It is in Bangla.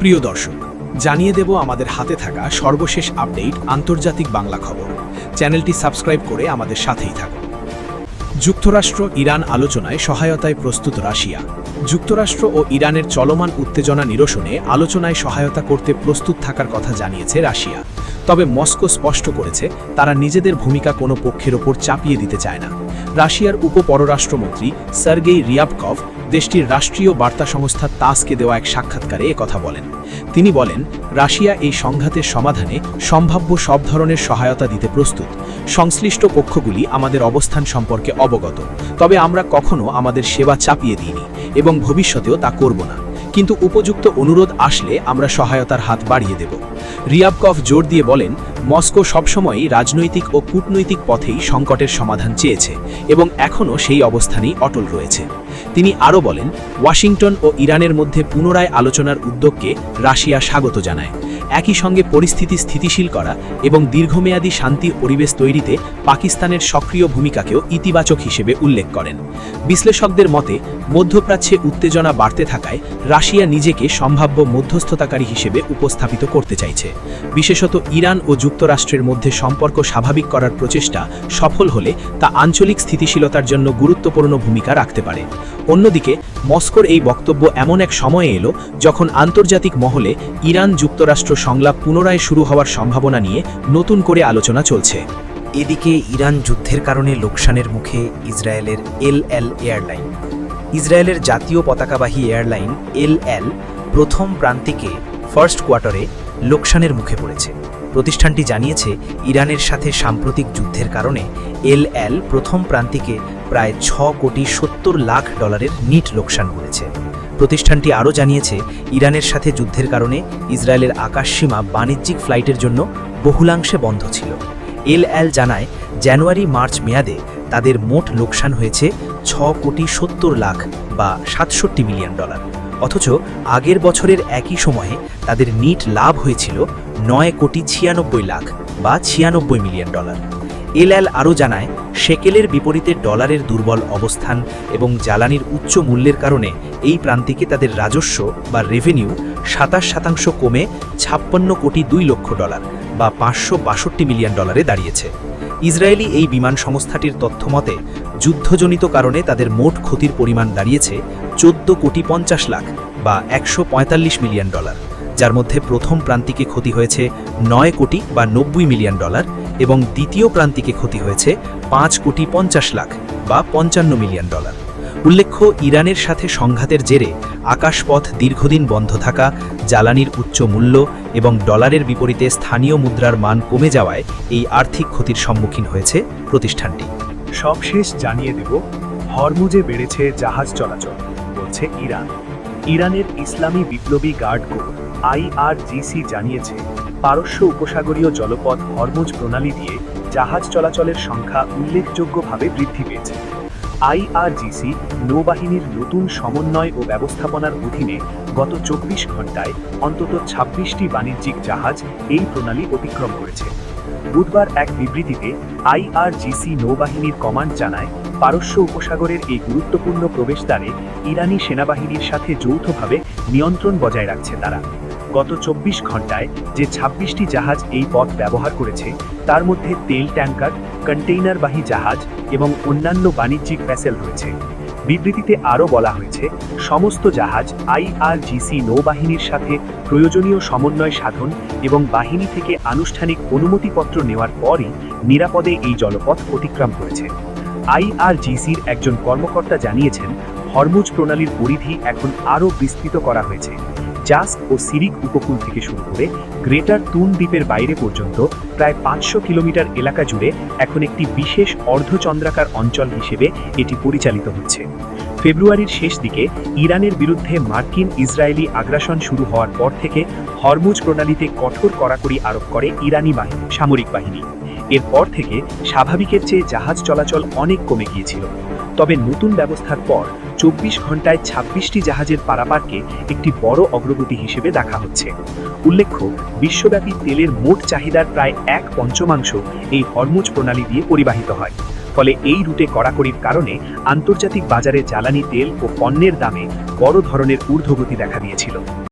প্রিয় দর্শক, জানিয়ে দেব আমাদের হাতে থাকা সর্বশেষ আপডেট আন্তর্জাতিক বাংলা খবর। চ্যানেলটি সাবস্ক্রাইব করে আমাদের সাথেই থাকুন। যুক্তরাষ্ট্র ইরান আলোচনায় সহায়তায় প্রস্তুত রাশিয়া। যুক্তরাষ্ট্র ও ইরানের চলমান উত্তেজনা নিরসনে আলোচনায় সহায়তা করতে প্রস্তুত থাকার কথা জানিয়েছে রাশিয়া। তবে মস্কো স্পষ্ট করেছে তারা নিজেদের ভূমিকা কোনো পক্ষের ওপর চাপিয়ে দিতে চায় না। রাশিয়ার উপপররাষ্ট্রমন্ত্রী সার্গেই রিয়াবকভ দেশটির রাষ্ট্রীয় বার্তা সংস্থা তাসকে দেওয়া এক সাক্ষাৎকারে একথা বলেন। তিনি বলেন, রাশিয়া এই সংঘাতের সমাধানে সম্ভাব্য সব ধরনের সহায়তা দিতে প্রস্তুত। সংশ্লিষ্ট পক্ষগুলি আমাদের অবস্থান সম্পর্কে অবগত, তবে আমরা কখনো আমাদের সেবা চাপিয়ে দিইনি এবং ভবিষ্যতেও তা করব না। কিন্তু উপযুক্ত অনুরোধ আসলে আমরা সহায়তার হাত বাড়িয়ে দেব। রিয়াবকভ জোর দিয়ে বলেন, মস্কো সবসময়ই রাজনৈতিক ও কূটনৈতিক পথেই সংকটের সমাধান চেয়েছে এবং এখনও সেই অবস্থানেই অটল রয়েছে। তিনি আরও বলেন, ওয়াশিংটন ও ইরানের মধ্যে পুনরায় আলোচনার উদ্যোগকে রাশিয়া স্বাগত জানায়। একই সঙ্গে পরিস্থিতি স্থিতিশীল করা এবং দীর্ঘমেয়াদী শান্তির পরিবেশ তৈরিতে পাকিস্তানের সক্রিয় ভূমিকাকেও ইতিবাচক হিসেবে উল্লেখ করেন। বিশ্লেষকদের মতে, মধ্যপ্রাচ্যে উত্তেজনা বাড়তে থাকায় রাশিয়া নিজেকে সম্ভাব্য মধ্যস্থতাকারী হিসেবে উপস্থাপিত করতে চাইছে। বিশেষত ইরান ও যুক্তরাষ্ট্রের মধ্যে সম্পর্ক স্বাভাবিক করার প্রচেষ্টা সফল হলে তা আঞ্চলিক স্থিতিশীলতার জন্য গুরুত্বপূর্ণ ভূমিকা রাখতে পারে। অন্যদিকে মস্কোর এই বক্তব্য এমন এক সময়ে এলো যখন আন্তর্জাতিক মহলে ইরান যুক্তরাষ্ট্র সংলাপ পুনরায় শুরু হওয়ার সম্ভাবনা নিয়ে নতুন করে আলোচনা চলছে। এদিকে ইরান যুদ্ধের কারণে লোকসানের মুখে ইসরায়েলের এল এয়ারলাইন। ইসরায়েলের জাতীয় পতাকাবাহী এয়ারলাইন এল প্রথম প্রান্তিকে ফার্স্ট কোয়ার্টারে লোকসানের মুখে পড়েছে। প্রতিষ্ঠানটি জানিয়েছে, ইরানের সাথে সাম্প্রতিক যুদ্ধের কারণে এল প্রথম প্রান্তিকে প্রায় $6.70 কোটি নিট লোকসান করেছে। প্রতিষ্ঠানটি আরও জানিয়েছে, ইরানের সাথে যুদ্ধের কারণে ইসরায়েলের আকাশসীমা বাণিজ্যিক ফ্লাইটের জন্য বহুলাংশে বন্ধ ছিল। এল জানায়, জানুয়ারি-মার্চ মেয়াদে তাদের মোট লোকসান হয়েছে $6.70 কোটি বা $67 মিলিয়ন। অথচ আগের বছরের একই সময়ে তাদের নিট লাভ হয়েছিল $9.96 কোটি বা $96 মিলিয়ন। এল আরও জানায়, শেকেলের বিপরীতে ডলারের দুর্বল অবস্থান এবং জ্বালানির উচ্চ মূল্যের কারণে এই প্রান্তিকে তাদের রাজস্ব বা রেভিনিউ 27% কমে $56.2 লক্ষ বা $562 মিলিয়ন দাঁড়িয়েছে। ইসরায়েলি এই বিমান সংস্থাটির তথ্যমতে, যুদ্ধজনিত কারণে তাদের মোট ক্ষতির পরিমাণ দাঁড়িয়েছে $14.50 কোটি বা $145 মিলিয়ন, যার মধ্যে প্রথম প্রান্তিকে ক্ষতি হয়েছে $9 কোটি বা $90 মিলিয়ন এবং দ্বিতীয় প্রান্তিকে ক্ষতি হয়েছে $5.50 কোটি বা $55 মিলিয়ন। উল্লেখ্য, ইরানের সাথে সংঘাতের জেরে আকাশপথ দীর্ঘদিন বন্ধ থাকা, জ্বালানির উচ্চ মূল্য এবং ডলারের বিপরীতে স্থানীয় মুদ্রার মান কমে যাওয়ায় এই আর্থিক ক্ষতির সম্মুখীন হয়েছে প্রতিষ্ঠানটি। সবশেষ জানিয়ে দেব, হরমুজে বেড়েছে জাহাজ চলাচল, বলছে ইরান। ইরানের ইসলামী বিপ্লবী গার্ড কোর IRGC জানিয়েছে, পারস্য উপসাগরীয় জলপথ হরমুজ প্রণালী দিয়ে জাহাজ চলাচলের সংখ্যা উল্লেখযোগ্যভাবে বৃদ্ধি পেয়েছে। IRGC নৌবাহিনীর নতুন সমন্বয় ও ব্যবস্থাপনার অধীনে গত 24 ঘণ্টায় অন্তত 26টি বাণিজ্যিক জাহাজ এই প্রণালী অতিক্রম করেছে। বুধবার এক বিবৃতিতে IRGC নৌবাহিনীর কমান্ড জানায়, পারস্য উপসাগরের এই গুরুত্বপূর্ণ প্রবেশদ্বারে ইরানি সেনাবাহিনীর সাথে যৌথভাবে নিয়ন্ত্রণ বজায় রাখছে তারা। গত 24 ঘণ্টায় যে 26টি জাহাজ এই পথ ব্যবহার করেছে, তার মধ্যে তেল ট্যাঙ্কার, কন্টেইনারবাহী জাহাজ এবং অন্যান্য বাণিজ্যিক ভেসেল রয়েছে। বিবৃতিতে আরও বলা হয়েছে, সমস্ত জাহাজ IRGC নৌবাহিনীর সাথে প্রয়োজনীয় সমন্বয় সাধন এবং বাহিনী থেকে আনুষ্ঠানিক অনুমতিপত্র নেওয়ার পরই নিরাপদে এই জলপথ অতিক্রম করেছে। IRGCর একজন কর্মকর্তা জানিয়েছেন, হরমুজ প্রণালীর পরিধি এখন আরও বিস্তৃত করা হয়েছে। জাস্ক ও সিরিক উপকূল থেকে শুরু করে গ্রেটার তুন দ্বীপের বাইরে পর্যন্ত প্রায় 500 কিলোমিটার এলাকা জুড়ে এখন একটি বিশেষ অর্ধচন্দ্রাকার অঞ্চল হিসেবে এটি পরিচালিত হচ্ছে। ফেব্রুয়ারির শেষ দিকে ইরানের বিরুদ্ধে মার্কিন ইসরায়েলি আগ্রাসন শুরু হওয়ার পর থেকে হরমুজ প্রণালীতে কঠোর কড়াকড়ি আরোপ করে ইরানি সামরিক বাহিনী। এরপর থেকে স্বাভাবিকের চেয়ে জাহাজ চলাচল অনেক কমে গিয়েছিল। তবে নতুন ব্যবস্থার পর 24 ঘণ্টায় 26টি জাহাজের পারাপারকে একটি বড় অগ্রগতি হিসেবে দেখা হচ্ছে। উল্লেখ্য, বিশ্বব্যাপী তেলের মোট চাহিদার প্রায় 1/5 এই হরমুজ প্রণালী দিয়ে পরিবাহিত হয়। ফলে এই রুটে কড়াকড়ির কারণে আন্তর্জাতিক বাজারে জ্বালানি তেল ও পণ্যের দামে বড় ধরনের ঊর্ধ্বগতি দেখা দিয়েছিল।